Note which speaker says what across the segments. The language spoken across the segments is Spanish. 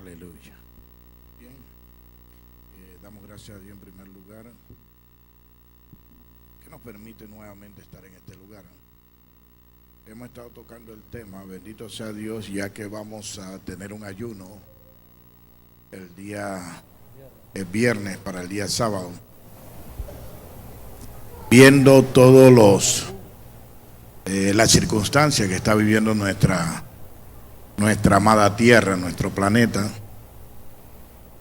Speaker 1: Aleluya. Bien, damos gracias a Dios en primer lugar que nos permite nuevamente estar en este lugar. Hemos estado tocando el tema, bendito sea Dios, ya que vamos a tener un ayuno el viernes para el día sábado, viendo todos las circunstancias que está viviendo nuestra amada tierra, nuestro planeta,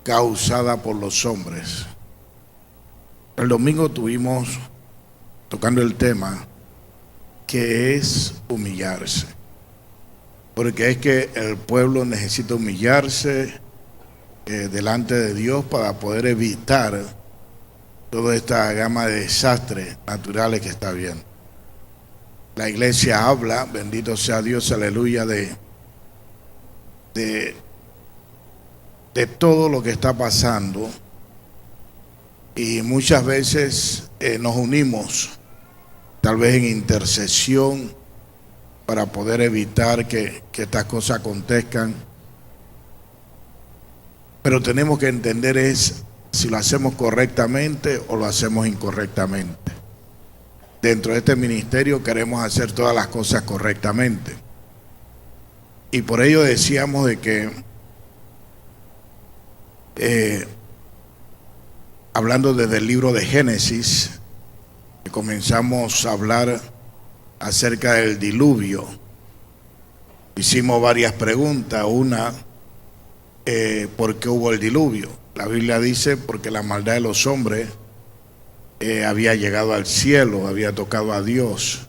Speaker 1: causada por los hombres. El domingo tuvimos tocando el tema que es humillarse, porque es que el pueblo necesita humillarse delante de Dios para poder evitar toda esta gama de desastres naturales que está viendo. La iglesia habla, bendito sea Dios, aleluya, de todo lo que está pasando, y muchas veces nos unimos tal vez en intercesión para poder evitar que estas cosas acontezcan, pero tenemos que entender si lo hacemos correctamente o lo hacemos incorrectamente. Dentro de este ministerio queremos hacer todas las cosas correctamente, y por ello decíamos de que hablando desde el libro de Génesis, que comenzamos a hablar acerca del diluvio, hicimos varias preguntas. Una, ¿por qué hubo el diluvio? La Biblia dice porque la maldad de los hombres había llegado al cielo, había tocado a Dios.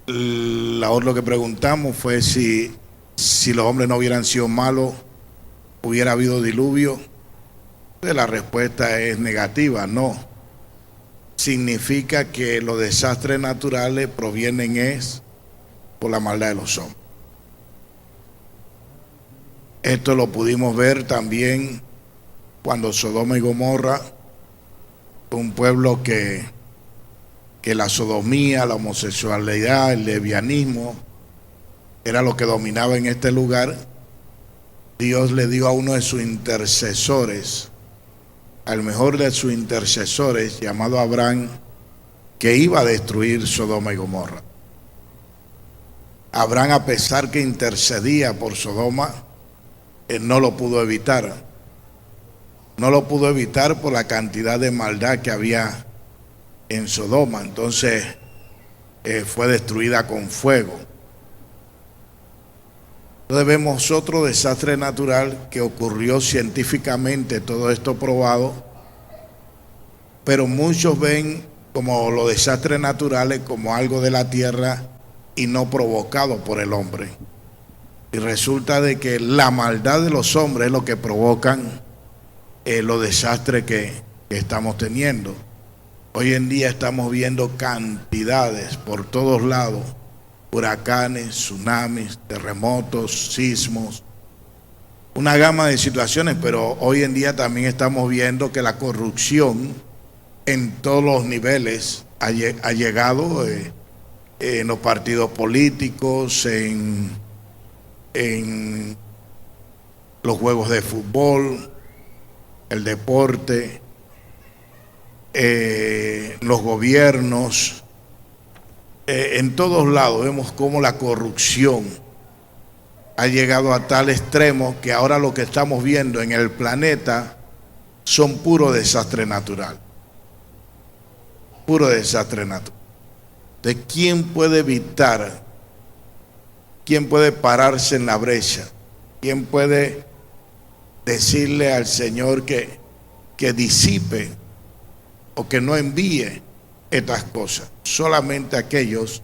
Speaker 1: Lo que preguntamos fue si los hombres no hubieran sido malos, ¿hubiera habido diluvio? La respuesta es negativa, no. Significa que los desastres naturales provienen por la maldad de los hombres. Esto lo pudimos ver también cuando Sodoma y Gomorra, un pueblo que la sodomía, la homosexualidad, el lesbianismo era lo que dominaba en este lugar. Dios le dio a uno de sus intercesores, al mejor de sus intercesores, llamado Abraham, que iba a destruir Sodoma y Gomorra. Abraham, a pesar que intercedía por Sodoma, no lo pudo evitar. No lo pudo evitar por la cantidad de maldad que había en Sodoma. Entonces fue destruida con fuego. Entonces vemos otro desastre natural que ocurrió científicamente, todo esto probado, pero muchos ven como los desastres naturales como algo de la tierra y no provocado por el hombre. Y resulta de que la maldad de los hombres es lo que provocan los desastres que estamos teniendo. Hoy en día estamos viendo cantidades por todos lados: huracanes, tsunamis, terremotos, sismos, una gama de situaciones. Pero hoy en día también estamos viendo que la corrupción en todos los niveles ha llegado en los partidos políticos, en los juegos de fútbol, el deporte, los gobiernos. En todos lados vemos cómo la corrupción ha llegado a tal extremo que ahora lo que estamos viendo en el planeta son puro desastre natural. Puro desastre natural. ¿De quién puede evitar? ¿Quién puede pararse en la brecha? ¿Quién puede decirle al Señor que disipe o que no envíe estas cosas? Solamente aquellos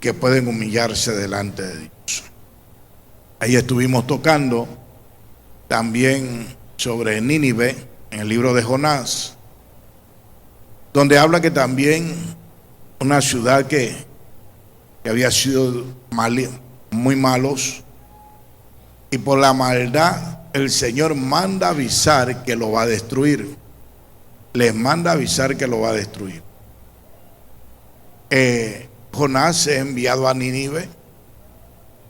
Speaker 1: que pueden humillarse delante de Dios. Ahí estuvimos tocando también sobre Nínive, en el libro de Jonás, donde habla que también una ciudad que había sido muy malos, y por la maldad el Señor manda avisar que lo va a destruir. Les manda avisar que lo va a destruir. Jonás es enviado a Nínive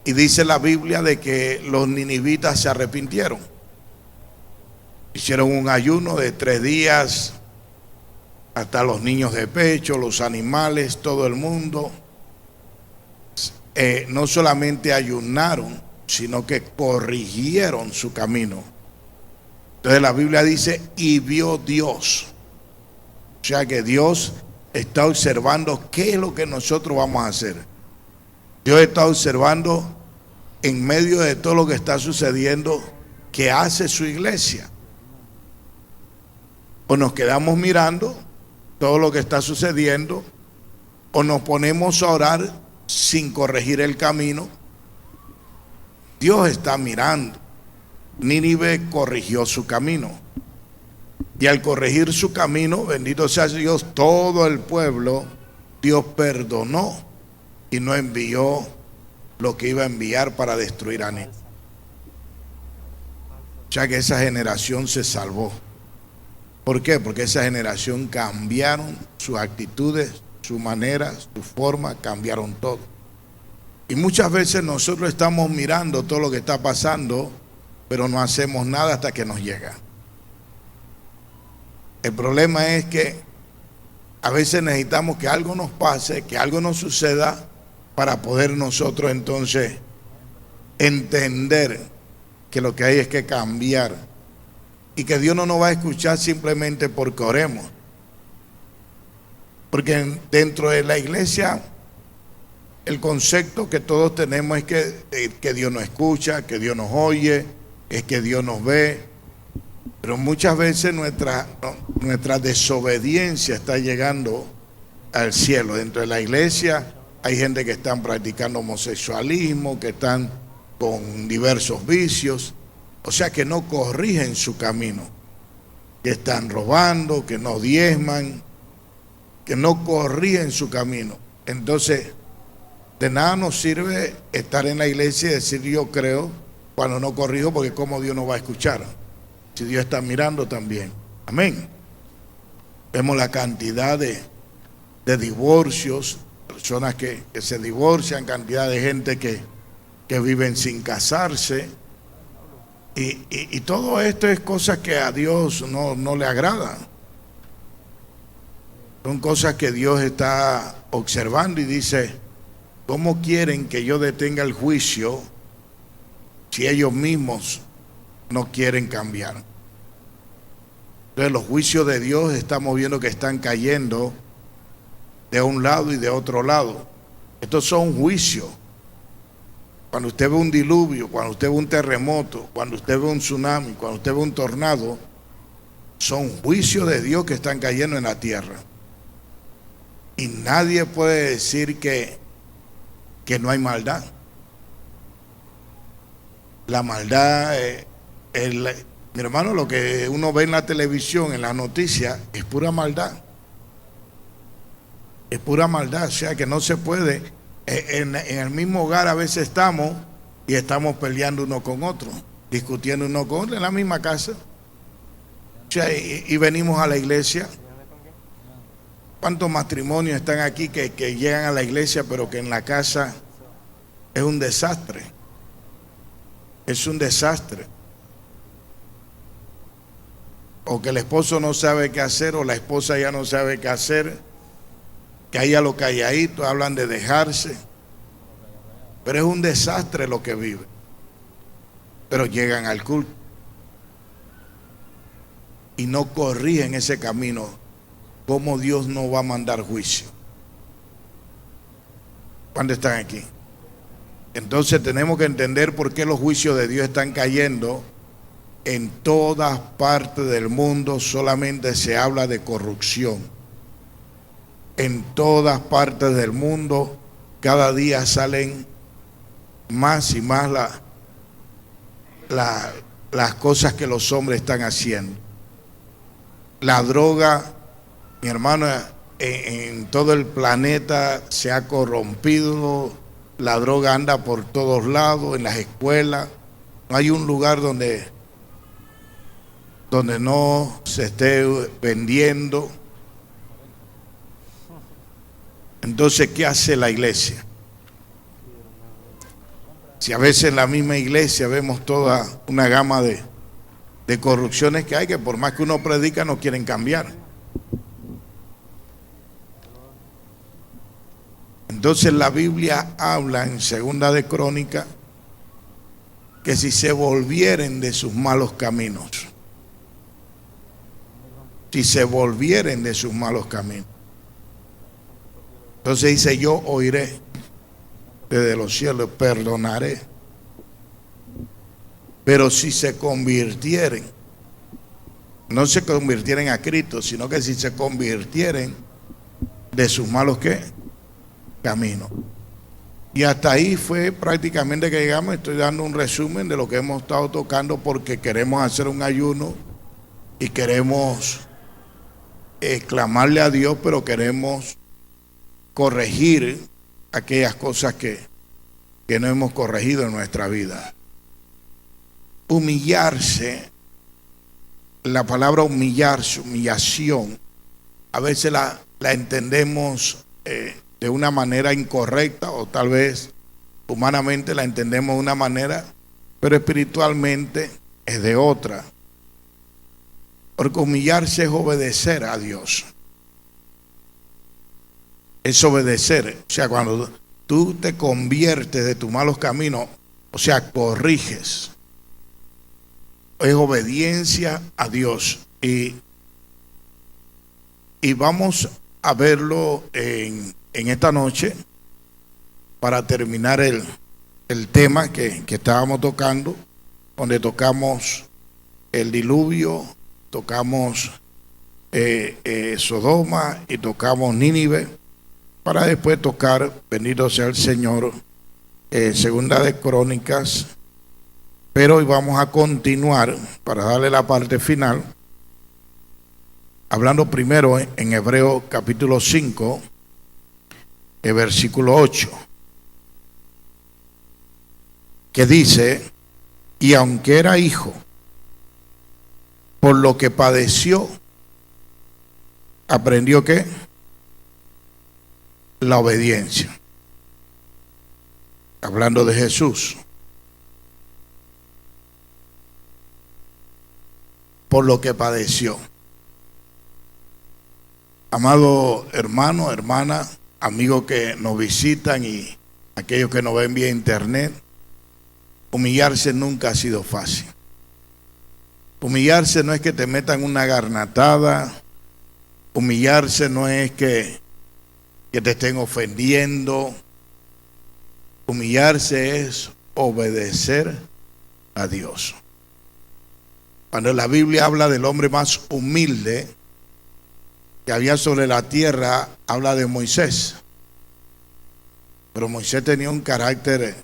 Speaker 1: Y dice la Biblia de que los ninivitas se arrepintieron. Hicieron un ayuno de 3 días, hasta los niños de pecho, los animales, todo el mundo. No solamente ayunaron, sino que corrigieron su camino. Entonces la Biblia dice, y vio Dios. O sea que Dios está observando qué es lo que nosotros vamos a hacer. Dios está observando en medio de todo lo que está sucediendo, qué hace su iglesia. O nos quedamos mirando todo lo que está sucediendo, o nos ponemos a orar sin corregir el camino. Dios está mirando. Nínive corrigió su camino, y al corregir su camino, bendito sea Dios, todo el pueblo, Dios perdonó y no envió lo que iba a enviar para destruir a Nínive. O sea que esa generación se salvó. ¿Por qué? Porque esa generación cambiaron sus actitudes, su manera, su forma, cambiaron todo. Y muchas veces nosotros estamos mirando todo lo que está pasando, pero no hacemos nada hasta que nos llega. El problema es que a veces necesitamos que algo nos pase, que algo nos suceda, para poder nosotros entonces entender que lo que hay es que cambiar, y que Dios no nos va a escuchar simplemente porque oremos. Porque dentro de la iglesia el concepto que todos tenemos es que Dios nos escucha, que Dios nos oye, es que Dios nos ve, pero muchas veces nuestra desobediencia está llegando al cielo. Dentro de la iglesia hay gente que están practicando homosexualismo, que están con diversos vicios, o sea que no corrigen su camino, que están robando, que no diezman, que no corrigen su camino. Entonces, de nada nos sirve estar en la iglesia y decir yo creo cuando no corrijo, porque cómo Dios nos va a escuchar si Dios está mirando también. Amén. Vemos la cantidad de divorcios, personas que se divorcian, cantidad de gente que viven sin casarse, y todo esto es cosas que a Dios no le agradan. Son cosas que Dios está observando y dice, ¿cómo quieren que yo detenga el juicio si ellos mismos no quieren cambiar? Entonces los juicios de Dios estamos viendo que están cayendo de un lado y de otro lado. Estos son juicios. Cuando usted ve un diluvio, cuando usted ve un terremoto, cuando usted ve un tsunami, cuando usted ve un tornado, son juicios de Dios que están cayendo en la tierra. Y nadie puede decir que no hay maldad. La maldad, mi hermano, lo que uno ve en la televisión, en las noticias, es pura maldad. Es pura maldad, o sea que no se puede. En el mismo hogar a veces estamos y estamos peleando uno con otro, discutiendo uno con otro en la misma casa. O sea, y venimos a la iglesia. ¿Cuántos matrimonios están aquí que llegan a la iglesia pero que en la casa es un desastre? Es un desastre. O que el esposo no sabe qué hacer, o la esposa ya no sabe qué hacer, que ahí a lo calladito hablan de dejarse, pero es un desastre lo que viven. Pero llegan al culto y no corrigen ese camino. ¿Cómo Dios no va a mandar juicio? ¿Cuántos están aquí? Entonces tenemos que entender por qué los juicios de Dios están cayendo. En todas partes del mundo solamente se habla de corrupción. En todas partes del mundo cada día salen más y más las cosas que los hombres están haciendo. La droga, mi hermano, en todo el planeta se ha corrompido. La droga anda por todos lados, en las escuelas. No hay un lugar donde no se esté vendiendo. Entonces, ¿qué hace la iglesia? Si a veces en la misma iglesia vemos toda una gama de corrupciones que hay, que por más que uno predica no quieren cambiar. Entonces la Biblia habla en Segunda de Crónicas que si se volvieren de sus malos caminos, entonces dice: yo oiré desde los cielos, perdonaré. Pero si se convirtieren, no se convirtieren a Cristo, sino que si se convirtieren de sus malos caminos. Y hasta ahí fue prácticamente que llegamos. Estoy dando un resumen de lo que hemos estado tocando, porque queremos hacer un ayuno y queremos clamarle a Dios, pero queremos corregir aquellas cosas que no hemos corregido en nuestra vida. Humillarse, la palabra humillarse, humillación, a veces la entendemos de una manera incorrecta, o tal vez humanamente la entendemos de una manera, pero espiritualmente es de otra. Porque humillarse es obedecer a Dios. Es obedecer. O sea, cuando tú te conviertes de tus malos caminos, o sea, corriges, es obediencia a Dios. Y vamos a verlo en esta noche, para terminar el tema que estábamos tocando, donde tocamos el diluvio, tocamos Sodoma y tocamos Nínive, para después tocar, bendito sea el Señor, Segunda de Crónicas. Pero hoy vamos a continuar para darle la parte final, hablando primero en Hebreos capítulo 5, versículo 8, que dice: y aunque era hijo, por lo que padeció, aprendió ¿qué? La obediencia. Hablando de Jesús. Por lo que padeció. Amado hermano, hermana, amigos que nos visitan y aquellos que nos ven vía internet, humillarse nunca ha sido fácil. Humillarse no es que te metan una garnatada. Humillarse no es que te estén ofendiendo. Humillarse es obedecer a Dios. Cuando la Biblia habla del hombre más humilde que había sobre la tierra, habla de Moisés. Pero Moisés tenía un carácter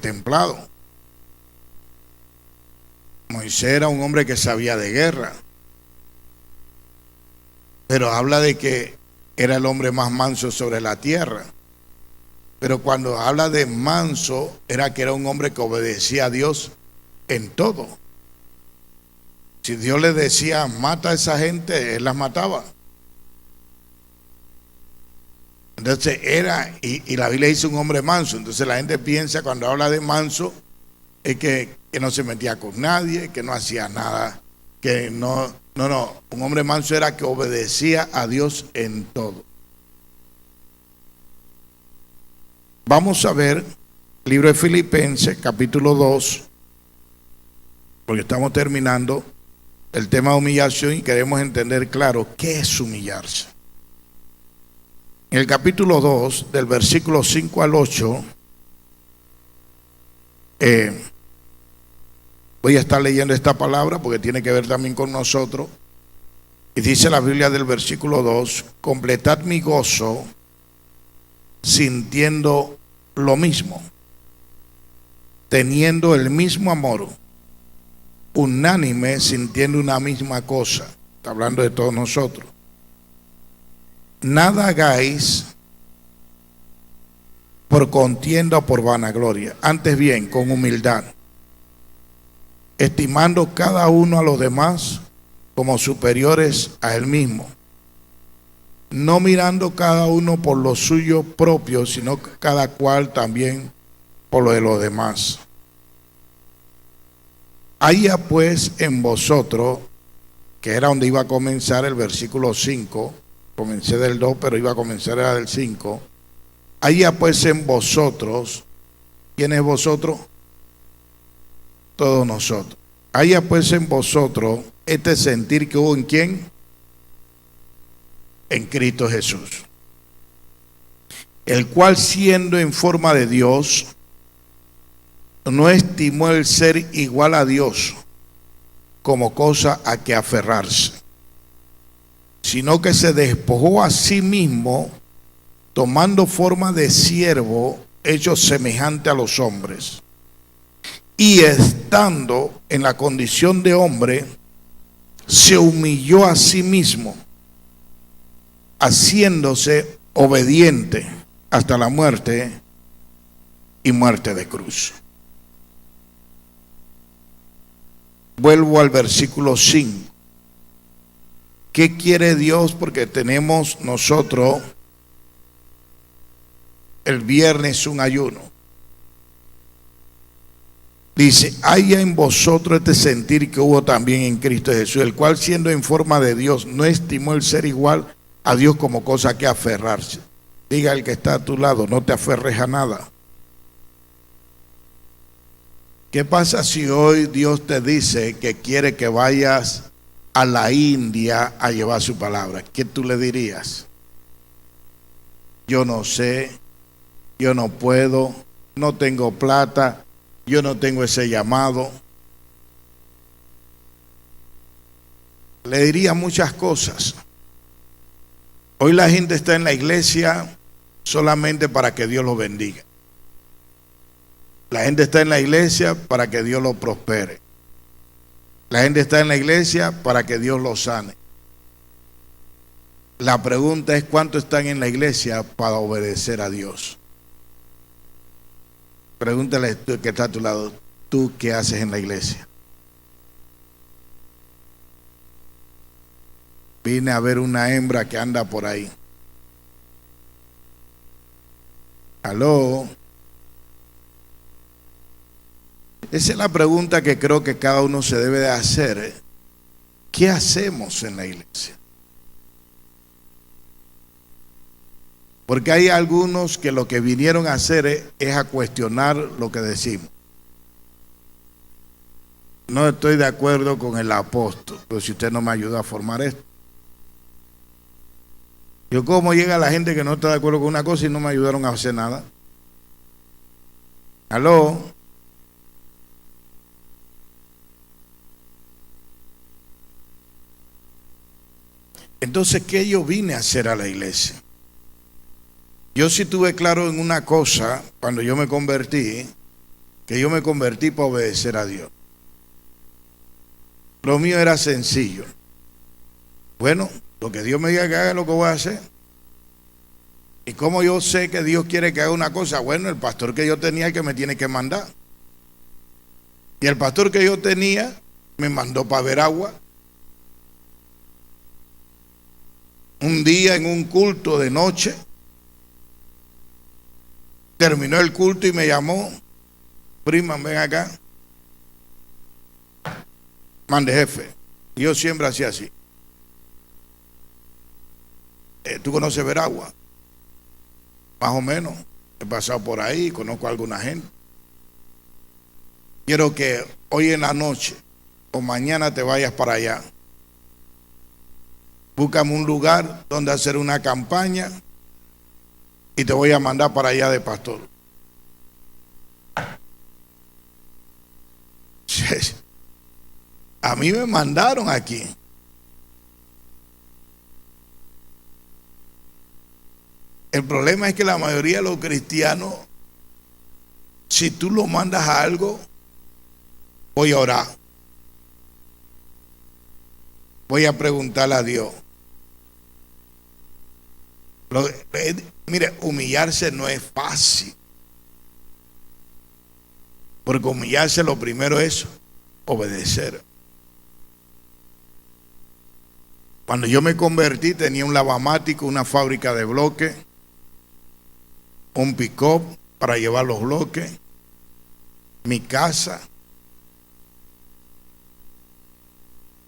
Speaker 1: templado. Moisés era un hombre que sabía de guerra. Pero habla de que era el hombre más manso sobre la tierra. Pero cuando habla de manso, era que era un hombre que obedecía a Dios en todo. Si Dios le decía, mata a esa gente, él las mataba. Entonces era, y la Biblia dice un hombre manso. Entonces la gente piensa, cuando habla de manso, es que no se metía con nadie, que no hacía nada, que no. Un hombre manso era que obedecía a Dios en todo. Vamos a ver el libro de Filipenses, capítulo 2, porque estamos terminando el tema de humillación y queremos entender claro qué es humillarse. En el capítulo 2, del versículo 5 al 8, voy a estar leyendo esta palabra porque tiene que ver también con nosotros. Y dice la Biblia del versículo 2: completad mi gozo sintiendo lo mismo, teniendo el mismo amor, unánime, sintiendo una misma cosa. Está hablando de todos nosotros. Nada hagáis por contienda o por vanagloria, antes bien con humildad, estimando cada uno a los demás como superiores a él mismo, no mirando cada uno por lo suyo propio, sino cada cual también por lo de los demás. Haya pues en vosotros, que era donde iba a comenzar el versículo 5, comencé del 2, pero iba a comenzar era del 5. Haya pues en vosotros, ¿quién es vosotros? Todos nosotros. Haya pues en vosotros este sentir que hubo en quién, en Cristo Jesús, el cual siendo en forma de Dios, no estimó el ser igual a Dios como cosa a que aferrarse, sino que se despojó a sí mismo, tomando forma de siervo, hecho semejante a los hombres, y estando en la condición de hombre, se humilló a sí mismo, haciéndose obediente hasta la muerte y muerte de cruz. Vuelvo al versículo 5. ¿Qué quiere Dios? Porque tenemos nosotros el viernes un ayuno. Dice, haya en vosotros este sentir que hubo también en Cristo Jesús, el cual siendo en forma de Dios, no estimó el ser igual a Dios como cosa que aferrarse. Diga el que está a tu lado, no te aferres a nada. ¿Qué pasa si hoy Dios te dice que quiere que vayas a la India a llevar su palabra? ¿Qué tú le dirías? Yo no sé, yo no puedo, no tengo plata, yo no tengo ese llamado. Le diría muchas cosas. Hoy la gente está en la iglesia solamente para que Dios lo bendiga. La gente está en la iglesia para que Dios lo prospere. La gente está en la iglesia para que Dios lo sane. La pregunta es, ¿cuántos están en la iglesia para obedecer a Dios? Pregúntale tú que está a tu lado, ¿tú qué haces en la iglesia? Vine a ver una hembra que anda por ahí. ¿Aló? Esa es la pregunta que creo que cada uno se debe de hacer. ¿Qué hacemos en la iglesia? Porque hay algunos que lo que vinieron a hacer es a cuestionar lo que decimos. No estoy de acuerdo con el apóstol, pero si usted no me ayuda a formar esto. Yo, ¿cómo llega la gente que no está de acuerdo con una cosa y no me ayudaron a hacer nada? ¿Aló? Entonces, ¿qué yo vine a hacer a la iglesia? Yo sí tuve claro en una cosa cuando yo me convertí, que yo me convertí para obedecer a Dios. Lo mío era sencillo. Bueno, lo que Dios me diga que haga es lo que voy a hacer. ¿Y cómo yo sé que Dios quiere que haga una cosa? Bueno, el pastor que yo tenía es el que me tiene que mandar. Y el pastor que yo tenía me mandó para ver agua. Un día en un culto de noche, terminó el culto y me llamó, prima, ven acá, mande jefe. Yo siempre hacía así. ¿Tú conoces Veragua? Más o menos, he pasado por ahí, conozco a alguna gente. Quiero que hoy en la noche o mañana te vayas para allá. Búscame un lugar donde hacer una campaña y te voy a mandar para allá de pastor. A mí me mandaron aquí. El problema es que la mayoría de los cristianos, si tú lo mandas a algo, voy a orar. Voy a preguntarle a Dios. Mire, humillarse no es fácil. Porque humillarse lo primero es obedecer. Cuando yo me convertí tenía un lavamático, una fábrica de bloques, un pick-up para llevar los bloques, mi casa.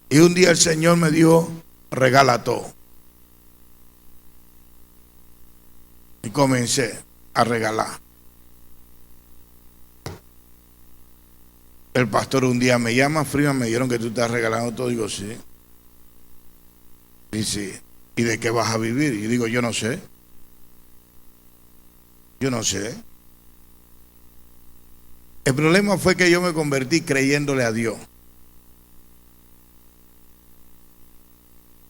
Speaker 1: Y un día el Señor me dijo, regala todo. Y comencé a regalar. El pastor un día me llama, Freeman, me dijeron que tú estás regalando todo. Digo, sí. Y sí. ¿Y de qué vas a vivir? Y digo, yo no sé. Yo no sé. El problema fue que yo me convertí creyéndole a Dios.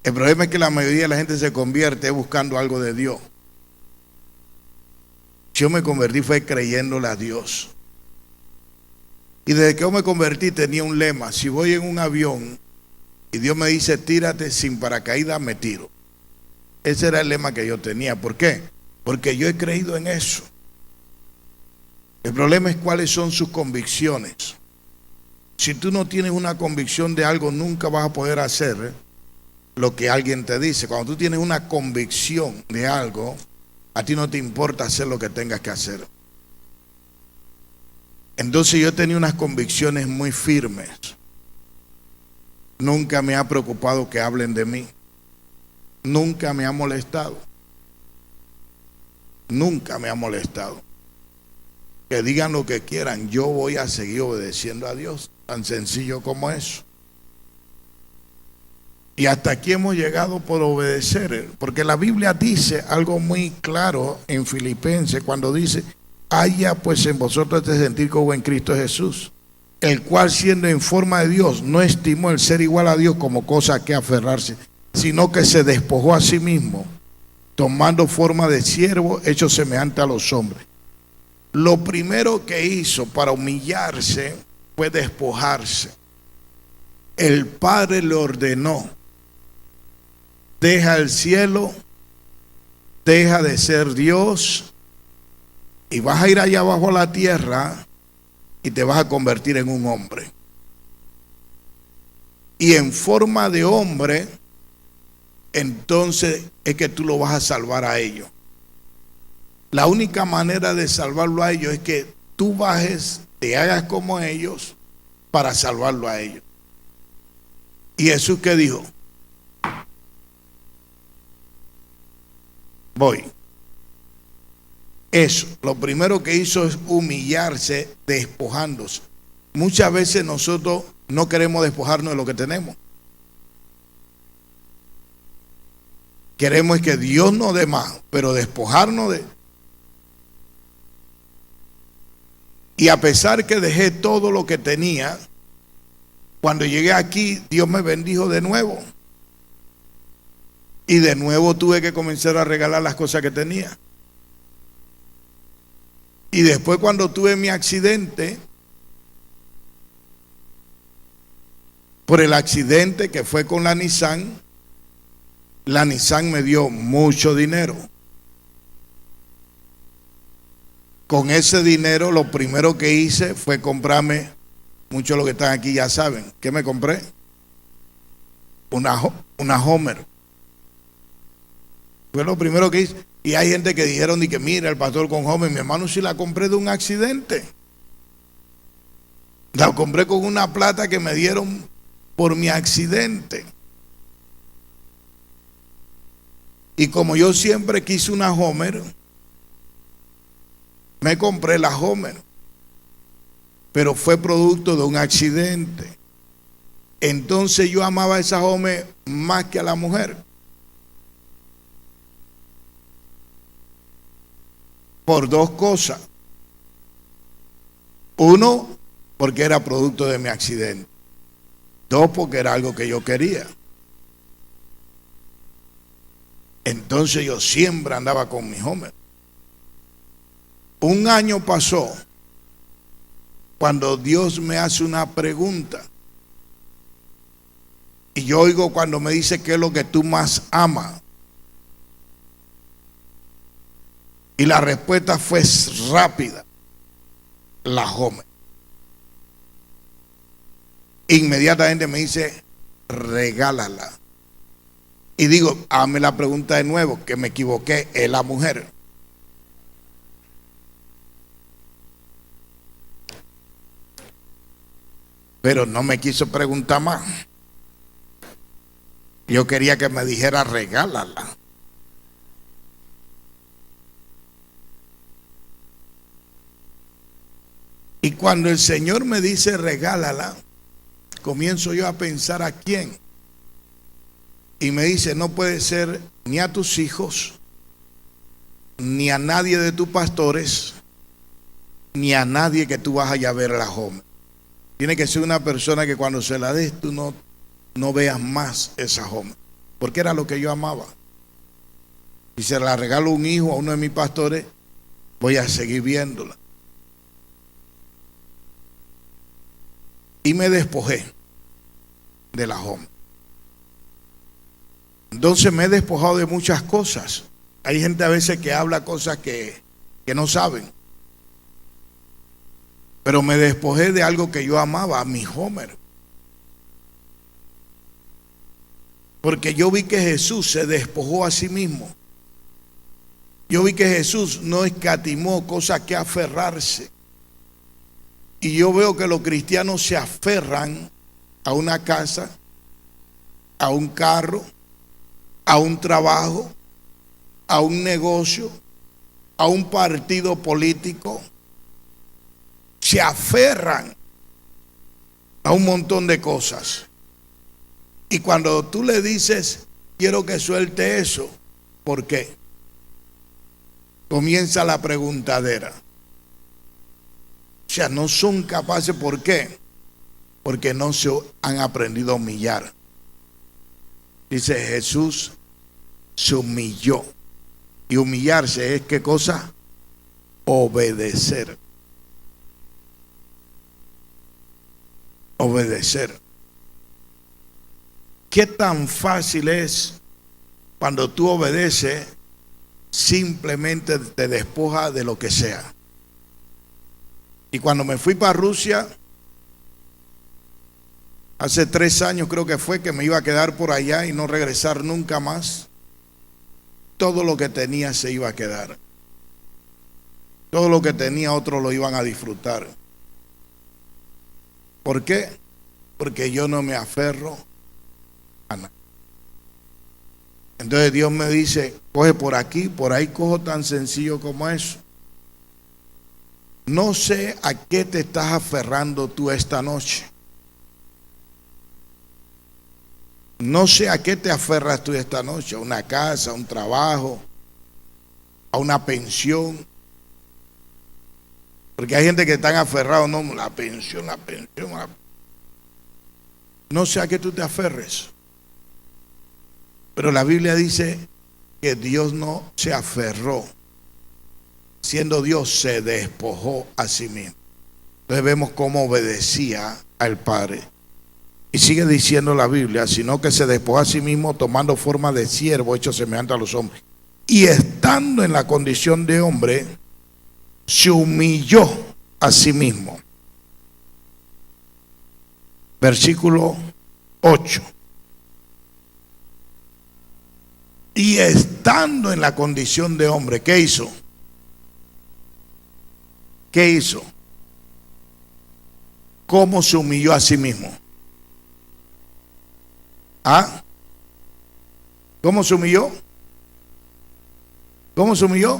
Speaker 1: El problema es que la mayoría de la gente se convierte buscando algo de Dios. Yo me convertí fue creyéndole a Dios. Y desde que yo me convertí tenía un lema: si voy en un avión y Dios me dice tírate sin paracaídas, me tiro. Ese era el lema que yo tenía. ¿Por qué? Porque yo he creído en eso. El problema es cuáles son sus convicciones. Si tú no tienes una convicción de algo, nunca vas a poder hacer lo que alguien te dice. Cuando tú tienes una convicción de algo, a ti no te importa hacer lo que tengas que hacer. Entonces yo tenía unas convicciones muy firmes. Nunca me ha preocupado que hablen de mí. Nunca me ha molestado. Nunca me ha molestado. Que digan lo que quieran, yo voy a seguir obedeciendo a Dios. Tan sencillo como eso. Y hasta aquí hemos llegado por obedecer. Porque la Biblia dice algo muy claro en Filipenses cuando dice: haya pues en vosotros este sentir que hubo en Cristo Jesús, el cual siendo en forma de Dios no estimó el ser igual a Dios como cosa a que aferrarse, sino que se despojó a sí mismo, tomando forma de siervo, hecho semejante a los hombres. Lo primero que hizo para humillarse fue despojarse. El Padre le ordenó: deja el cielo, deja de ser Dios y vas a ir allá abajo a la tierra y te vas a convertir en un hombre. Y en forma de hombre, entonces es que tú lo vas a salvar a ellos. La única manera de salvarlo a ellos es que tú bajes, te hagas como ellos para salvarlo a ellos. ¿Y Jesús qué dijo? Voy. Eso, lo primero que hizo es humillarse, despojándose. Muchas veces nosotros no queremos despojarnos de lo que tenemos. Queremos que Dios nos dé más, pero despojarnos de... Y a pesar que dejé todo lo que tenía, cuando llegué aquí, Dios me bendijo de nuevo. Y de nuevo tuve que comenzar a regalar las cosas que tenía. Y después, cuando tuve mi accidente, por el accidente que fue con la Nissan me dio mucho dinero. Con ese dinero lo primero que hice fue comprarme, muchos de los que están aquí ya saben, ¿qué me compré? Una Homer. Fue lo primero que hice. Y hay gente que dijeron, y que mira, el pastor con Homer, mi hermano, si la compré de un accidente. La compré con una plata que me dieron por mi accidente. Y como yo siempre quise una Homer, me compré la Homer, pero fue producto de un accidente. Entonces yo amaba a esa Homer más que a la mujer. Por dos cosas. Uno, porque era producto de mi accidente. Dos, porque era algo que yo quería. Entonces yo siempre andaba con mi Homer. Un año pasó cuando Dios me hace una pregunta. Y yo oigo cuando me dice: ¿qué es lo que tú más amas? Y la respuesta fue rápida: la Homer. Inmediatamente me dice: regálala. Y digo, hazme la pregunta de nuevo, que me equivoqué, es la mujer. pero no me quiso preguntar más. Yo quería que me dijera regálala. Y cuando el Señor me dice regálala, comienzo yo a pensar a quién. Y me dice, no puede ser ni a tus hijos, ni a nadie de tus pastores, ni a nadie que tú vas allá a ver a la joven. Tiene que ser una persona que cuando se la des tú no veas más esa joven, porque era lo que yo amaba. Si se la regalo a un hijo, a uno de mis pastores, voy a seguir viéndola. Y me despojé de la joven. Entonces me he despojado de muchas cosas. Hay gente a veces que habla cosas que no saben. Pero me despojé de algo que yo amaba, a mi Homer. Porque yo vi que Jesús se despojó a sí mismo. Yo vi que Jesús no escatimó cosas que aferrarse. Y yo veo que los cristianos se aferran a una casa, a un carro, a un trabajo, a un negocio, a un partido político. Se aferran a un montón de cosas. Y cuando tú le dices, quiero que suelte eso, ¿por qué? Comienza la preguntadera. O sea, no son capaces, ¿por qué? Porque no se han aprendido a humillar. Dice Jesús se humilló. Y humillarse es ¿qué cosa? Obedecer. Obedecer. ¿Qué tan fácil es cuando tú obedeces? Simplemente te despoja de lo que sea. Y cuando me fui para Rusia, hace 3 años creo que fue, que me iba a quedar por allá y no regresar nunca más, todo lo que tenía se iba a quedar. Todo lo que tenía otros lo iban a disfrutar. ¿Por qué? Porque yo no me aferro a nada. Entonces Dios me dice, coge por aquí, por ahí cojo, tan sencillo como eso. No sé a qué te estás aferrando tú esta noche. No sé a qué te aferras tú esta noche, a una casa, a un trabajo, a una pensión. Porque hay gente que están aferrados, no, la pensión. No sé a qué tú te aferres. Pero la Biblia dice que Dios no se aferró. Siendo Dios, se despojó a sí mismo. Entonces vemos cómo obedecía al Padre. Y sigue diciendo la Biblia, sino que se despojó a sí mismo tomando forma de siervo, hecho semejante a los hombres. Y estando en la condición de hombre, se humilló a sí mismo. Versículo 8. Y estando en la condición de hombre, ¿qué hizo? ¿Qué hizo? ¿Cómo se humilló a sí mismo? ¿Ah? ¿Cómo se humilló? ¿Cómo se humilló?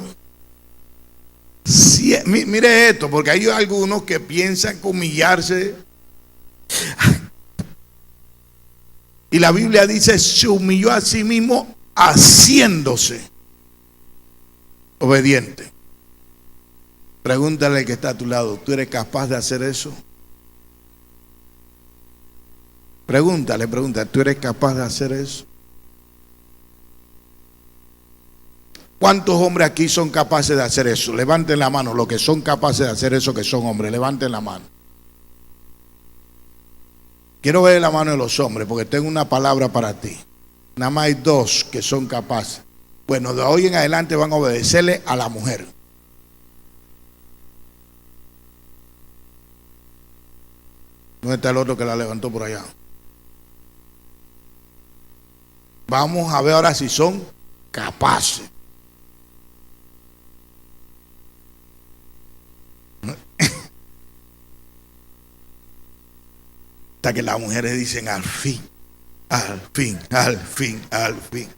Speaker 1: Sí, mire esto, porque hay algunos que piensan que humillarse. Y la Biblia dice, se humilló a sí mismo haciéndose obediente. Pregúntale al que está a tu lado, ¿tú eres capaz de hacer eso? Pregúntale, ¿tú eres capaz de hacer eso? ¿Cuántos hombres aquí son capaces de hacer eso? Levanten la mano, los que son capaces de hacer eso, que son hombres, levanten la mano. Quiero ver la mano de los hombres, porque tengo una palabra para ti. Nada más hay 2 que son capaces. Bueno, de hoy en adelante van a obedecerle a la mujer. ¿Dónde está el otro que la levantó por allá? Vamos a ver ahora si son capaces. hasta que las mujeres dicen al fin, al fin, al fin, al fin.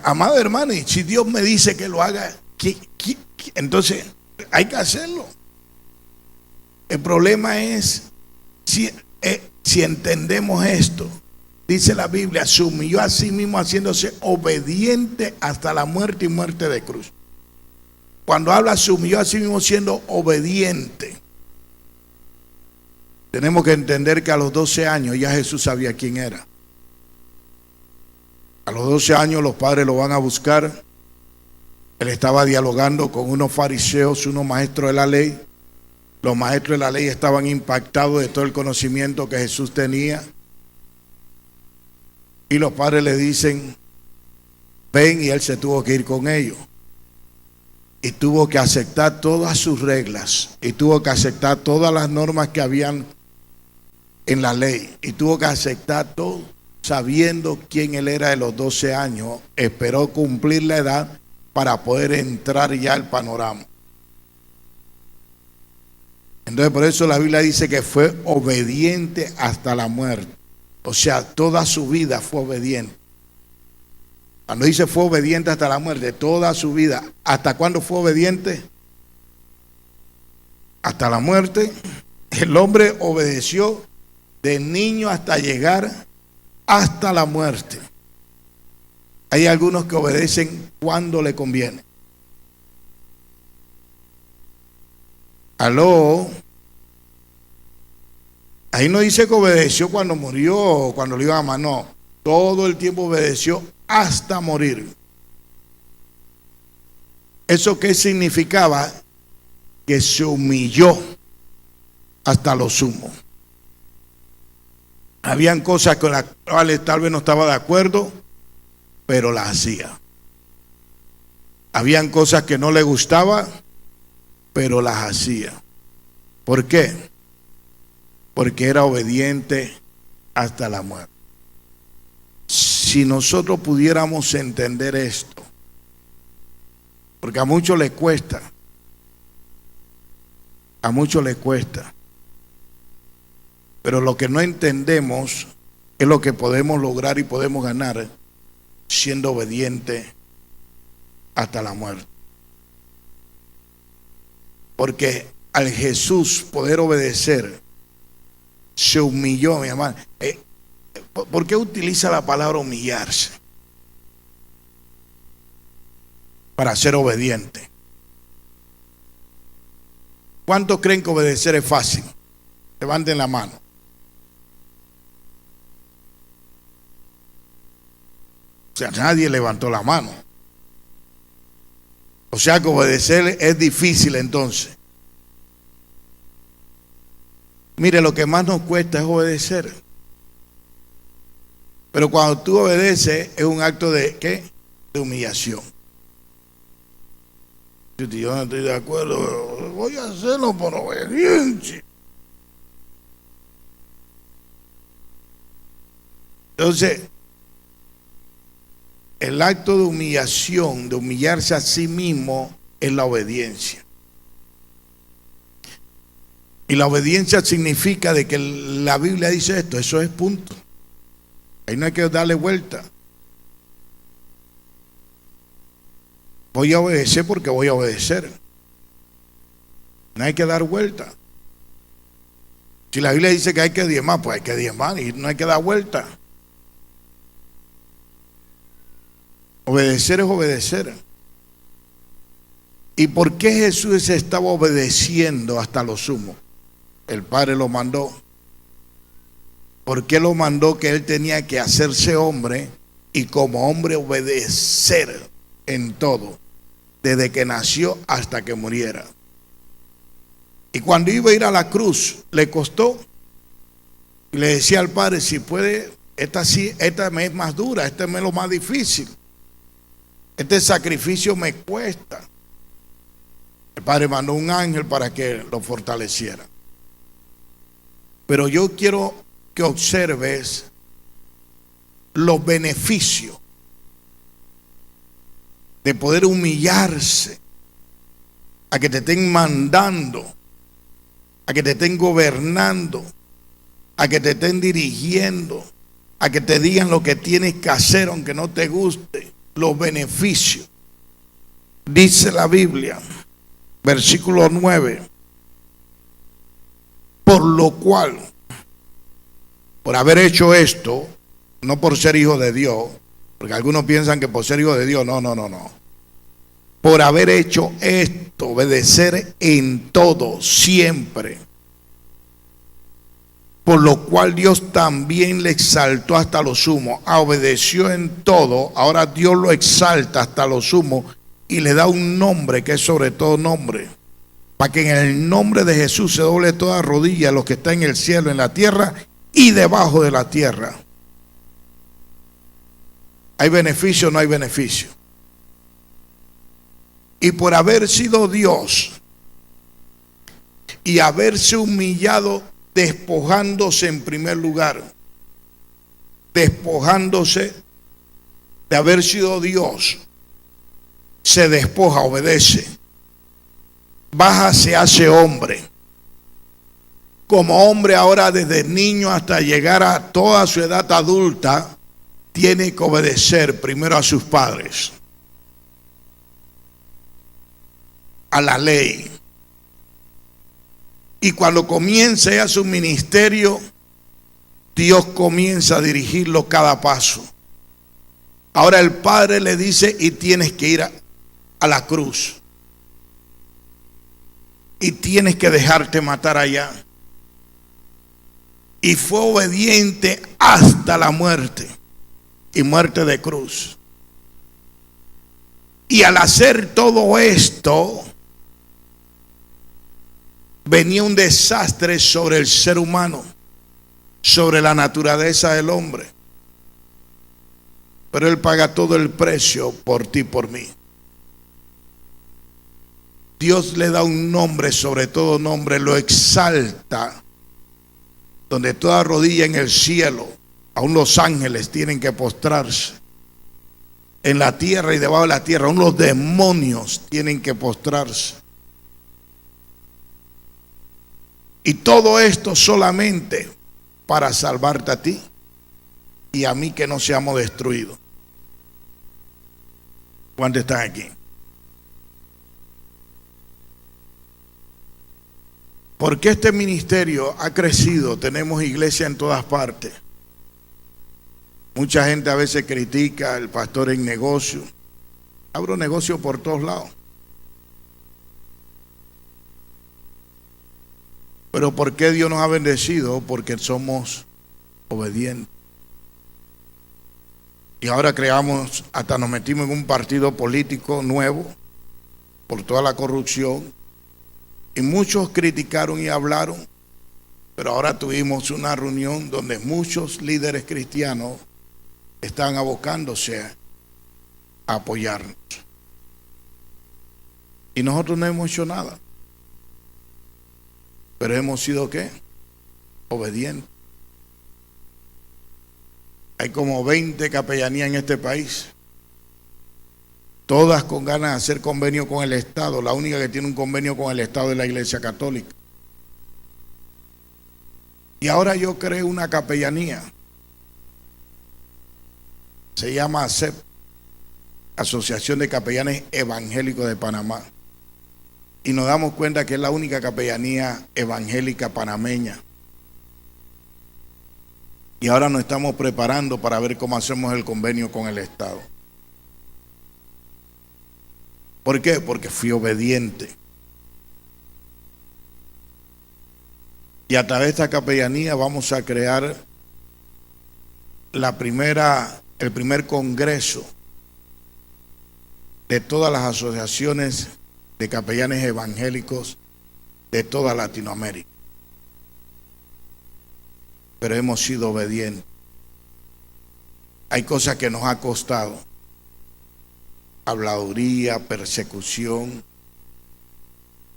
Speaker 1: Amado hermano, y si Dios me dice que lo haga, entonces hay que hacerlo. El problema es si entendemos esto. Dice la Biblia, se humilló a sí mismo haciéndose obediente hasta la muerte y muerte de cruz. Cuando habla se humilló a sí mismo siendo obediente, tenemos que entender que a los 12 años ya Jesús sabía quién era. A los 12 años los padres lo van a buscar. Él estaba dialogando con unos fariseos, unos maestros de la ley. Los maestros de la ley estaban impactados de todo el conocimiento que Jesús tenía. Y los padres le dicen, ven, y él se tuvo que ir con ellos. Y tuvo que aceptar todas sus reglas. Y tuvo que aceptar todas las normas que habían en la ley. Y tuvo que aceptar todo, sabiendo quién él era de los 12 años. Esperó cumplir la edad para poder entrar ya al panorama. Entonces por eso la Biblia dice que fue obediente hasta la muerte. O sea, toda su vida fue obediente. Cuando dice fue obediente hasta la muerte, toda su vida. ¿Hasta cuándo fue obediente? Hasta la muerte. El hombre obedeció de niño hasta llegar hasta la muerte. Hay algunos que obedecen cuando le conviene. Aló. Ahí no dice que obedeció cuando murió o cuando lo iban a matar, no. Todo el tiempo obedeció hasta morir. ¿Eso qué significaba? Que se humilló hasta lo sumo. Habían cosas con las cuales tal vez no estaba de acuerdo, pero las hacía. Habían cosas que no le gustaba, pero las hacía. ¿Por qué? Porque era obediente hasta la muerte. Si nosotros pudiéramos entender esto, porque a muchos les cuesta, pero lo que no entendemos es lo que podemos lograr y podemos ganar siendo obediente hasta la muerte. Porque al Jesús poder obedecer, se humilló, mi hermano. ¿Por qué utiliza la palabra humillarse? Para ser obediente. ¿Cuántos creen que obedecer es fácil? Levanten la mano. O sea, nadie levantó la mano. O sea que obedecer es difícil entonces. Mire, lo que más nos cuesta es obedecer. Pero cuando tú obedeces es un acto de ¿qué? De humillación. Yo no estoy de acuerdo, voy a hacerlo por obediencia. Entonces, el acto de humillación, de humillarse a sí mismo, es la obediencia. Y la obediencia significa de que la Biblia dice esto, eso es punto. Ahí no hay que darle vuelta. Voy a obedecer porque voy a obedecer. No hay que dar vuelta. Si la Biblia dice que hay que diezmar, pues hay que diezmar y no hay que dar vuelta. Obedecer es obedecer. ¿Y por qué Jesús estaba obedeciendo hasta lo sumo? El Padre lo mandó. ¿Por qué lo mandó? Que él tenía que hacerse hombre y como hombre obedecer en todo, desde que nació hasta que muriera. Y cuando iba a ir a la cruz, le costó. Y le decía al Padre, si puede, esta me es más dura, esta me es lo más difícil. Este sacrificio me cuesta. El Padre mandó un ángel para que lo fortaleciera. Pero yo quiero que observes los beneficios de poder humillarse a que te estén mandando a que te estén gobernando, a que te estén dirigiendo, a que te digan lo que tienes que hacer aunque no te guste, los beneficios. Dice la Biblia, versículo 9, por lo cual, por haber hecho esto, no por ser hijo de Dios, porque algunos piensan que por ser hijo de Dios, no. Por haber hecho esto, obedecer en todo, siempre. Por lo cual Dios también le exaltó hasta lo sumo. Obedeció en todo, ahora Dios lo exalta hasta lo sumo y le da un nombre que es sobre todo nombre. Para que en el nombre de Jesús se doble toda rodilla a los que están en el cielo, en la tierra y debajo de la tierra. ¿Hay beneficio o no hay beneficio? Y por haber sido Dios y haberse humillado, despojándose en primer lugar, despojándose de haber sido Dios, se despoja, obedece, baja, se hace hombre. Como hombre ahora, desde niño hasta llegar a toda su edad adulta, tiene que obedecer primero a sus padres, a la ley. Y cuando comience a su ministerio, Dios comienza a dirigirlo cada paso. Ahora el Padre le dice, y tienes que ir a la cruz. Y tienes que dejarte matar allá. Y fue obediente hasta la muerte. Y muerte de cruz. Y al hacer todo esto, venía un desastre sobre el ser humano, sobre la naturaleza del hombre. Pero Él paga todo el precio por ti y por mí. Dios le da un nombre sobre todo nombre, lo exalta, donde toda rodilla en el cielo, aún los ángeles tienen que postrarse. En la tierra y debajo de la tierra, aún los demonios tienen que postrarse. Y todo esto solamente para salvarte a ti y a mí, que no seamos destruidos. ¿Cuántos están aquí? Porque este ministerio ha crecido, tenemos iglesia en todas partes. Mucha gente a veces critica al pastor en negocio. Abro negocio por todos lados. Pero ¿por qué Dios nos ha bendecido? Porque somos obedientes. Y ahora creamos, hasta nos metimos en un partido político nuevo por toda la corrupción. Y muchos criticaron y hablaron. Pero ahora tuvimos una reunión donde muchos líderes cristianos están abocándose a apoyarnos. Y nosotros no hemos hecho nada. Pero hemos sido, ¿qué? Obedientes. Hay como 20 capellanías en este país. Todas con ganas de hacer convenio con el Estado. La única que tiene un convenio con el Estado es la Iglesia Católica. Y ahora yo creo una capellanía. Se llama ACEP, Asociación de Capellanes Evangélicos de Panamá. Y nos damos cuenta que es la única capellanía evangélica panameña. Y ahora nos estamos preparando para ver cómo hacemos el convenio con el Estado. ¿Por qué? Porque fui obediente. Y a través de esta capellanía vamos a crear el primer congreso de todas las asociaciones de capellanes evangélicos de toda Latinoamérica. Pero hemos sido obedientes. Hay cosas que nos ha costado. Habladuría, persecución.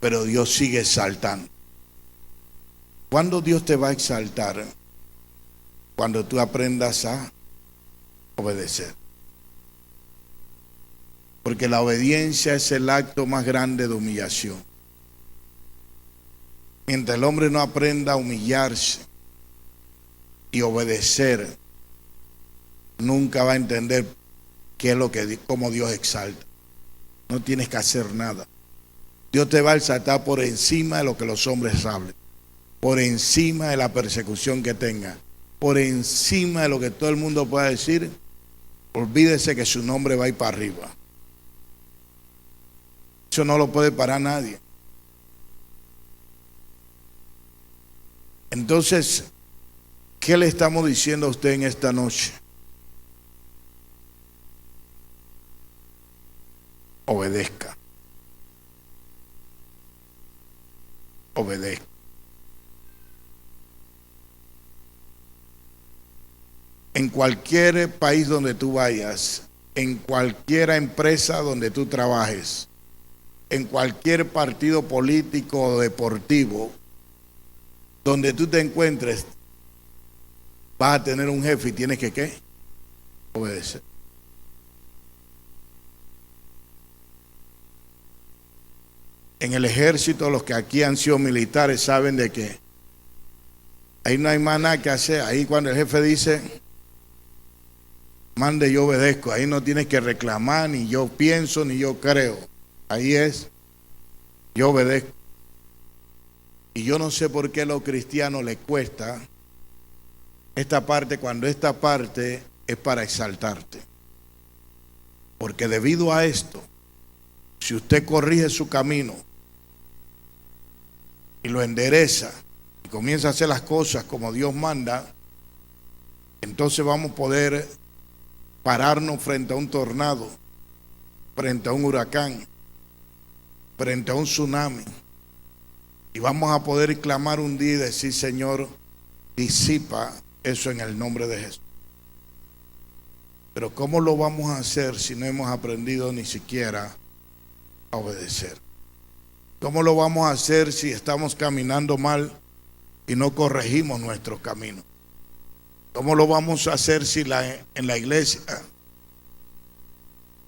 Speaker 1: Pero Dios sigue exaltando. ¿Cuándo Dios te va a exaltar? Cuando tú aprendas a obedecer. Porque la obediencia es el acto más grande de humillación. Mientras el hombre no aprenda a humillarse y obedecer, nunca va a entender qué es lo que, cómo Dios exalta. No tienes que hacer nada. Dios te va a exaltar por encima de lo que los hombres hablen, por encima de la persecución que tenga, por encima de lo que todo el mundo pueda decir. Olvídese que su nombre va a ir para arriba. Eso no lo puede parar nadie. Entonces, ¿qué le estamos diciendo a usted en esta noche? Obedezca. Obedezca. En cualquier país donde tú vayas, en cualquier empresa donde tú trabajes, en cualquier partido político o deportivo, donde tú te encuentres, vas a tener un jefe y tienes que ¿qué? Obedecer. En el ejército, los que aquí han sido militares saben de que ahí no hay más nada que hacer. Ahí cuando el jefe dice, mande, yo obedezco. Ahí no tienes que reclamar, ni yo pienso, ni yo creo. Ahí es, yo obedezco. Y yo no sé por qué a los cristianos les cuesta esta parte, cuando esta parte es para exaltarte. Porque debido a esto, si usted corrige su camino y lo endereza y comienza a hacer las cosas como Dios manda, entonces vamos a poder pararnos frente a un tornado, frente a un huracán, frente a un tsunami, y vamos a poder clamar un día y decir, Señor, disipa eso en el nombre de Jesús. Pero ¿cómo lo vamos a hacer si no hemos aprendido ni siquiera a obedecer? ¿Cómo lo vamos a hacer si estamos caminando mal y no corregimos nuestro camino? ¿Cómo lo vamos a hacer si en la iglesia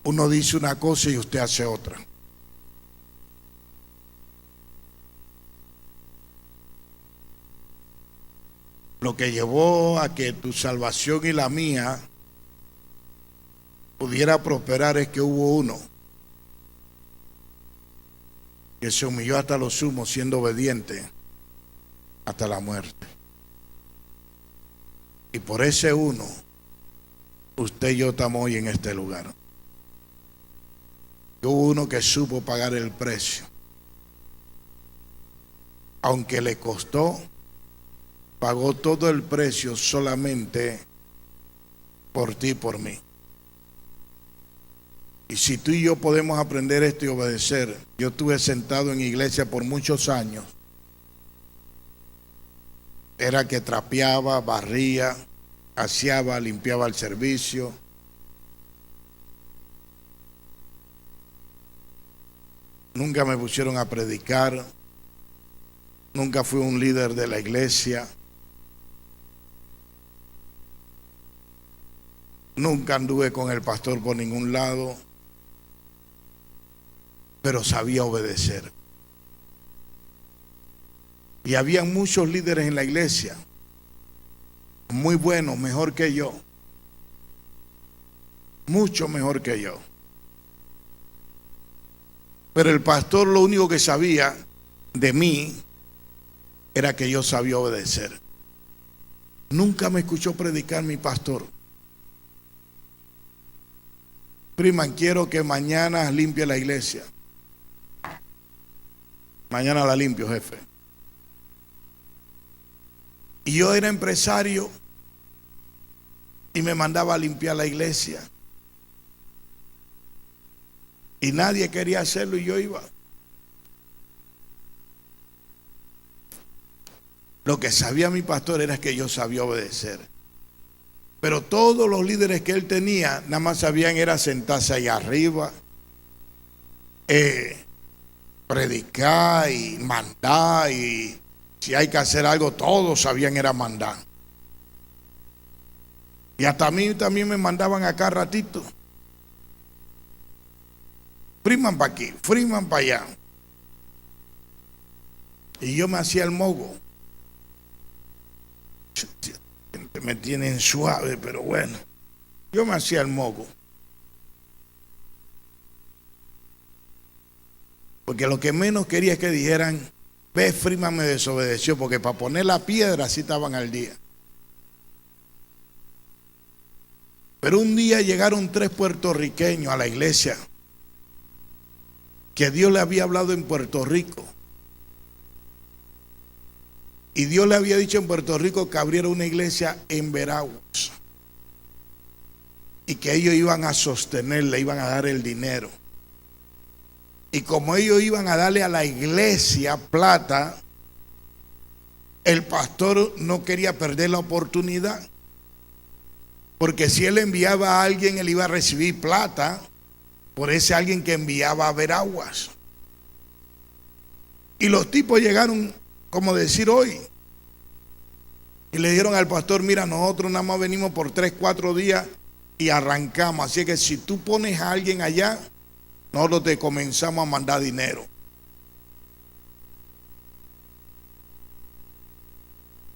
Speaker 1: uno dice una cosa y usted hace otra? Lo que llevó a que tu salvación y la mía pudiera prosperar es que hubo uno que se humilló hasta lo sumo, siendo obediente hasta la muerte. Y por ese uno, usted y yo estamos hoy en este lugar. Hubo uno que supo pagar el precio. Aunque le costó, pagó todo el precio solamente por ti y por mí. Y si tú y yo podemos aprender esto y obedecer, yo estuve sentado en iglesia por muchos años. Era que trapeaba, barría, aseaba, limpiaba el servicio. Nunca me pusieron a predicar. Nunca fui un líder de la iglesia. Nunca anduve con el pastor por ningún lado. Pero sabía obedecer. Y había muchos líderes en la iglesia, muy buenos, mejor que yo, mucho mejor que yo. Pero el pastor lo único que sabía de mí era que yo sabía obedecer. Nunca me escuchó predicar mi pastor. Prima, quiero que mañana limpie la iglesia. Mañana la limpio, jefe. Y yo era empresario y me mandaba a limpiar la iglesia. Y nadie quería hacerlo y yo iba. Lo que sabía mi pastor era que yo sabía obedecer. Pero todos los líderes que él tenía, nada más sabían era sentarse allá arriba, predicar y mandar, y si hay que hacer algo, todos sabían era mandar. Y hasta a mí también me mandaban acá ratito. Friman para aquí, Friman para allá. Y yo me hacía el mogo. Me tienen suave, pero bueno. Yo me hacía el mogo. Porque lo que menos quería es que dijeran, ve, Freeman me desobedeció, porque para poner la piedra sí estaban al día. Pero un día llegaron 3 puertorriqueños a la iglesia, que Dios le había hablado en Puerto Rico. Y Dios le había dicho en Puerto Rico que abriera una iglesia en Veraguas. Y que ellos iban a sostenerle, iban a dar el dinero. Y como ellos iban a darle a la iglesia plata, el pastor no quería perder la oportunidad. Porque si él enviaba a alguien, él iba a recibir plata por ese alguien que enviaba a Veraguas. Y los tipos llegaron, como decir hoy, y le dijeron al pastor, mira, nosotros nada más venimos por 3, 4 días y arrancamos. Así que si tú pones a alguien allá, nosotros te comenzamos a mandar dinero.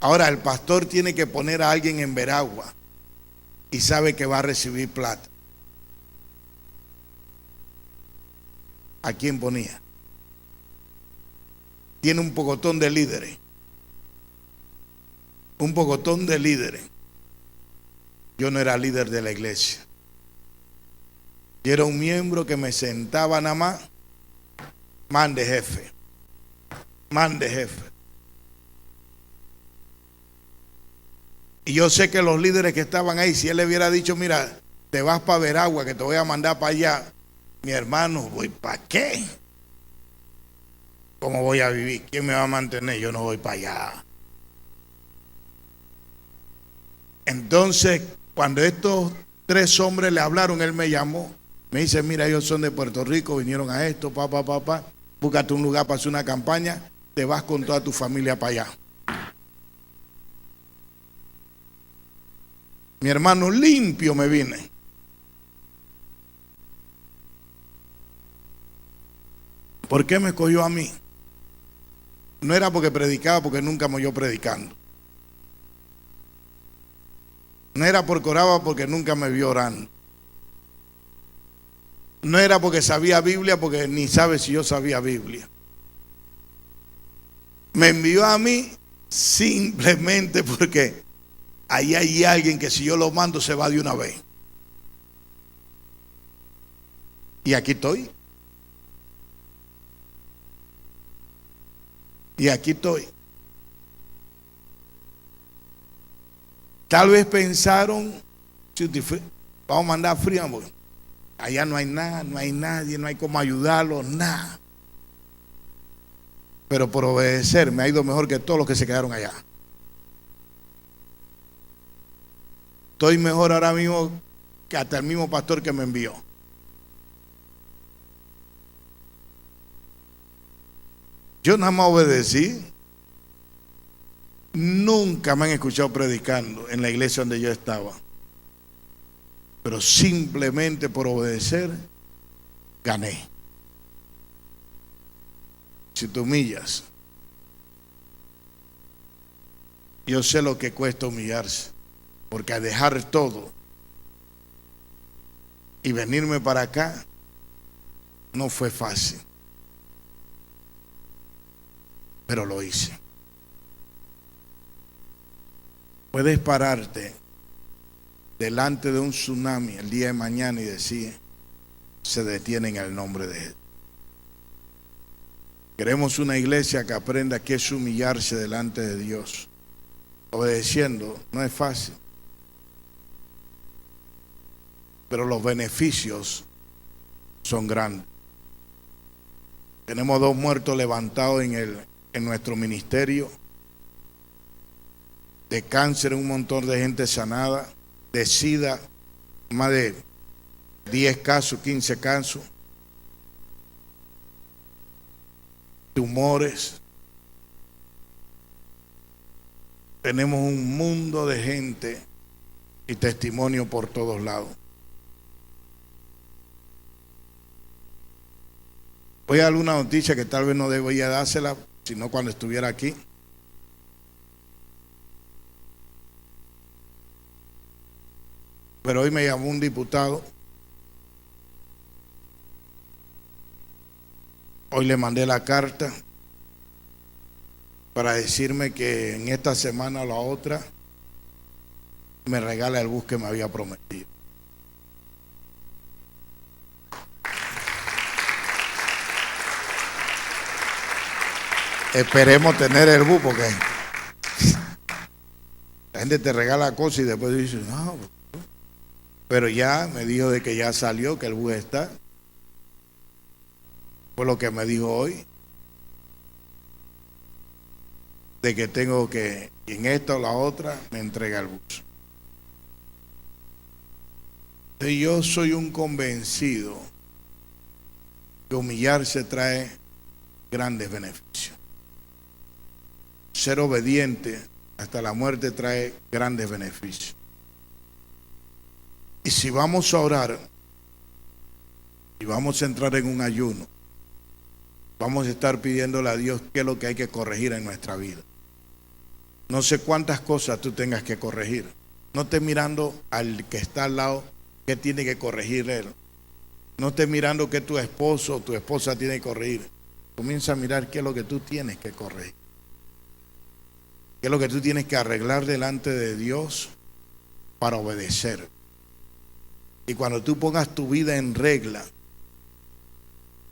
Speaker 1: Ahora el pastor tiene que poner a alguien en Veraguas y sabe que va a recibir plata. ¿A quién ponía? Tiene un pocotón de líderes. Un pocotón de líderes. Yo no era líder de la iglesia. Yo era un miembro que me sentaba nada más. Mande jefe. Mande jefe. Y yo sé que los líderes que estaban ahí, si él le hubiera dicho, mira, te vas para Veragua, que te voy a mandar para allá, mi hermano, ¿voy para qué? ¿Cómo voy a vivir? ¿Quién me va a mantener? Yo no voy para allá. Entonces, cuando estos 3 hombres le hablaron, él me llamó, me dice, mira, ellos son de Puerto Rico, vinieron a esto, búscate un lugar para hacer una campaña, te vas con toda tu familia para allá. Mi hermano, limpio me vine. ¿Por qué me escogió a mí? No era porque predicaba, porque nunca me oyó predicando. No era porque oraba, porque nunca me vio orando. No era porque sabía Biblia, porque ni sabe si yo sabía Biblia. Me envió a mí simplemente porque ahí hay alguien que si yo lo mando se va de una vez. Y aquí estoy. Y aquí estoy. Tal vez pensaron, vamos a mandar a Freeman, allá no hay nada, no hay nadie, no hay cómo ayudarlo, nada. Pero por obedecer me ha ido mejor que todos los que se quedaron allá. Estoy mejor ahora mismo que hasta el mismo pastor que me envió. Yo nada más obedecí. Nunca me han escuchado predicando en la iglesia donde yo estaba. Pero simplemente por obedecer, gané. Si te humillas, yo sé lo que cuesta humillarse. Porque al dejar todo y venirme para acá, no fue fácil. Pero lo hice. Puedes pararte delante de un tsunami el día de mañana y decir, se detiene en el nombre de Él. Queremos una iglesia que aprenda qué es humillarse delante de Dios. Obedeciendo no es fácil, pero los beneficios son grandes. Tenemos 2 muertos levantados en nuestro ministerio. De cáncer, un montón de gente sanada. De SIDA, más de 10 casos, 15 casos. Tumores. Tenemos un mundo de gente y testimonio por todos lados. Voy a dar una noticia que tal vez no debería dársela. sino cuando estuviera aquí. Pero hoy me llamó un diputado. Hoy le mandé la carta para decirme que en esta semana o la otra me regala el bus que me había prometido. Esperemos tener el bus, porque la gente te regala cosas y después dice, no, pero ya me dijo de que ya salió, que el bus está. Fue lo que me dijo hoy, de que tengo que, en esta o la otra, me entrega el bus. Y yo soy un convencido que humillarse trae grandes beneficios. Ser obediente hasta la muerte trae grandes beneficios. Y si vamos a orar y vamos a entrar en un ayuno, vamos a estar pidiéndole a Dios qué es lo que hay que corregir en nuestra vida. No sé cuántas cosas tú tengas que corregir. No estés mirando al que está al lado qué tiene que corregir él. No estés mirando qué tu esposo o tu esposa tiene que corregir. Comienza a mirar qué es lo que tú tienes que corregir. ¿Qué es lo que tú tienes que arreglar delante de Dios para obedecer? Y cuando tú pongas tu vida en regla,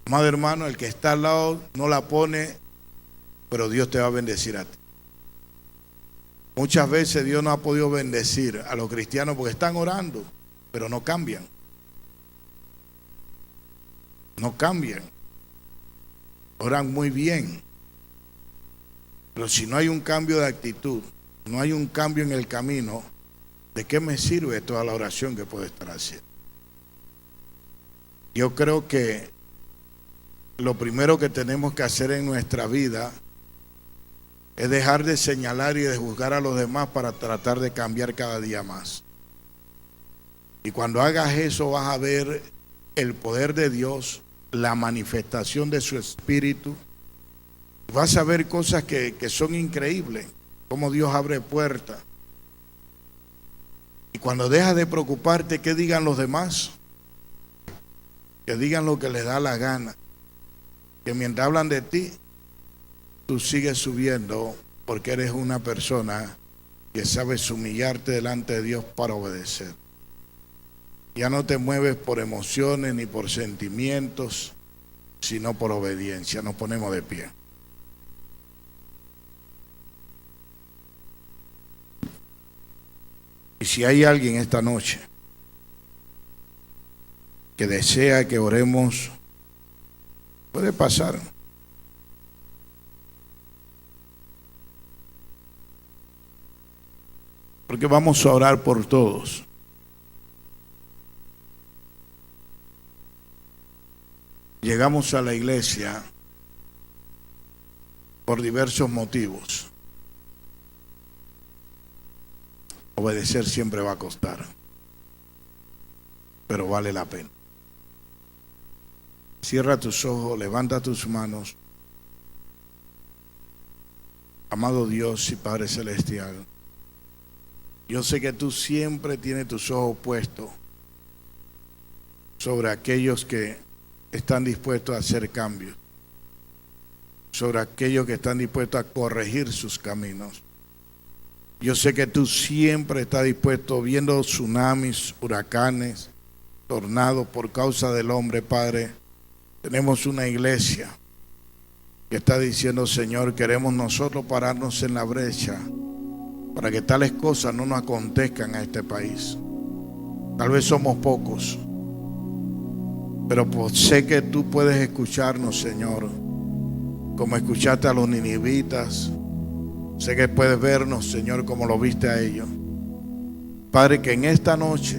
Speaker 1: amado hermano, el que está al lado no la pone, pero Dios te va a bendecir a ti. Muchas veces Dios no ha podido bendecir a los cristianos porque están orando, pero no cambian. No cambian. Oran muy bien. Pero si no hay un cambio de actitud, no hay un cambio en el camino, ¿de qué me sirve toda la oración que puedo estar haciendo? Yo creo que lo primero que tenemos que hacer en nuestra vida es dejar de señalar y de juzgar a los demás para tratar de cambiar cada día más. Y cuando hagas eso vas a ver el poder de Dios, la manifestación de su Espíritu. Vas a ver cosas que son increíbles, cómo Dios abre puertas. Y cuando dejas de preocuparte qué digan los demás, que digan lo que les da la gana, que mientras hablan de ti, tú sigues subiendo porque eres una persona que sabes humillarte delante de Dios para obedecer. Ya no te mueves por emociones ni por sentimientos, sino por obediencia. Nos ponemos de pie. Y si hay alguien esta noche que desea que oremos, puede pasar. Porque vamos a orar por todos. Llegamos a la iglesia por diversos motivos. Obedecer siempre va a costar, pero vale la pena. Cierra tus ojos, levanta tus manos. Amado Dios y Padre Celestial, yo sé que tú siempre tienes tus ojos puestos sobre aquellos que están dispuestos a hacer cambios, sobre aquellos que están dispuestos a corregir sus caminos. Yo sé que tú siempre estás dispuesto, viendo tsunamis, huracanes, tornados por causa del hombre, Padre. Tenemos una iglesia que está diciendo, Señor, queremos nosotros pararnos en la brecha para que tales cosas no nos acontezcan a este país. Tal vez somos pocos, pero sé que tú puedes escucharnos, Señor, como escuchaste a los ninivitas. Sé que puedes vernos, Señor, como lo viste a ellos. Padre, que en esta noche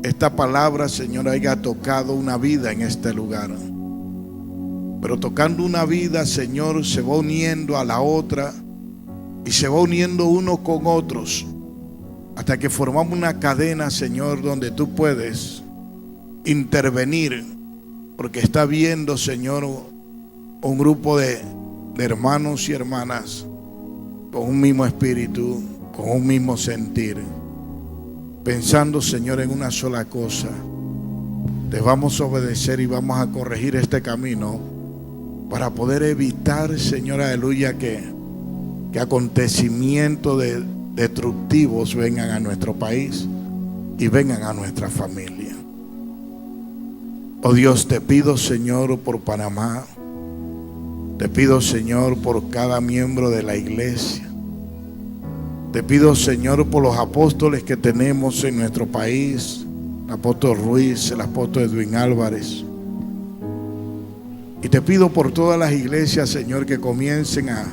Speaker 1: esta palabra, Señor, haya tocado una vida en este lugar. Pero tocando una vida, Señor, se va uniendo a la otra y se va uniendo uno con otros hasta que formamos una cadena, Señor, donde tú puedes intervenir, porque está viendo, Señor, un grupo de de hermanos y hermanas con un mismo espíritu, con un mismo sentir, pensando, Señor, en una sola cosa. Te vamos a obedecer y vamos a corregir este camino para poder evitar, Señor, aleluya, que acontecimientos destructivos vengan a nuestro país y vengan a nuestra familia. Oh Dios, te pido, Señor, por Panamá. Te pido, Señor, por cada miembro de la iglesia. Te pido, Señor, por los apóstoles que tenemos en nuestro país, el apóstol Ruiz, el apóstol Edwin Álvarez. Y te pido por todas las iglesias, Señor, que comiencen a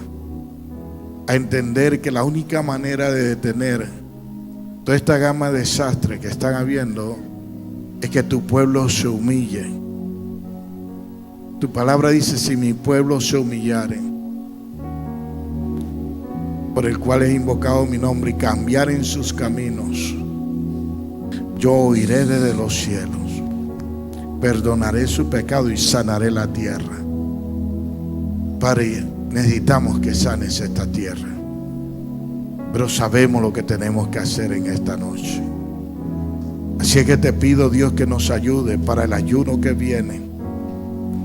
Speaker 1: entender que la única manera de detener toda esta gama de desastres que están habiendo es que tu pueblo se humille. Tu palabra dice: si mi pueblo se humillare, por el cual he invocado mi nombre, y cambiar en sus caminos, yo oiré desde los cielos, perdonaré su pecado y sanaré la tierra. Padre, necesitamos que sanes esta tierra, pero sabemos lo que tenemos que hacer en esta noche. Así es que te pido, Dios, que nos ayude para el ayuno que viene,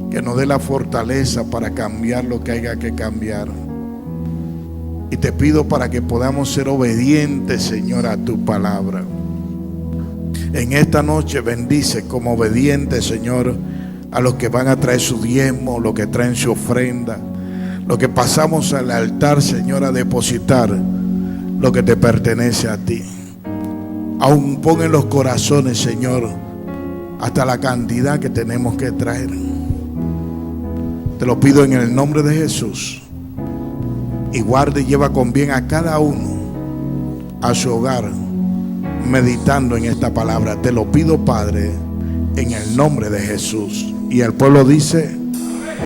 Speaker 1: que nos dé la fortaleza para cambiar lo que haya que cambiar. Y te pido para que podamos ser obedientes, Señor, a tu palabra. En esta noche bendice como obedientes, Señor, a los que van a traer su diezmo, los que traen su ofrenda, los que pasamos al altar, Señor, a depositar lo que te pertenece a ti. Aún pon en los corazones, Señor, hasta la cantidad que tenemos que traer. Te lo pido en el nombre de Jesús. Y guarda y lleva con bien a cada uno a su hogar, meditando en esta palabra. Te lo pido, Padre, en el nombre de Jesús. Y el pueblo dice: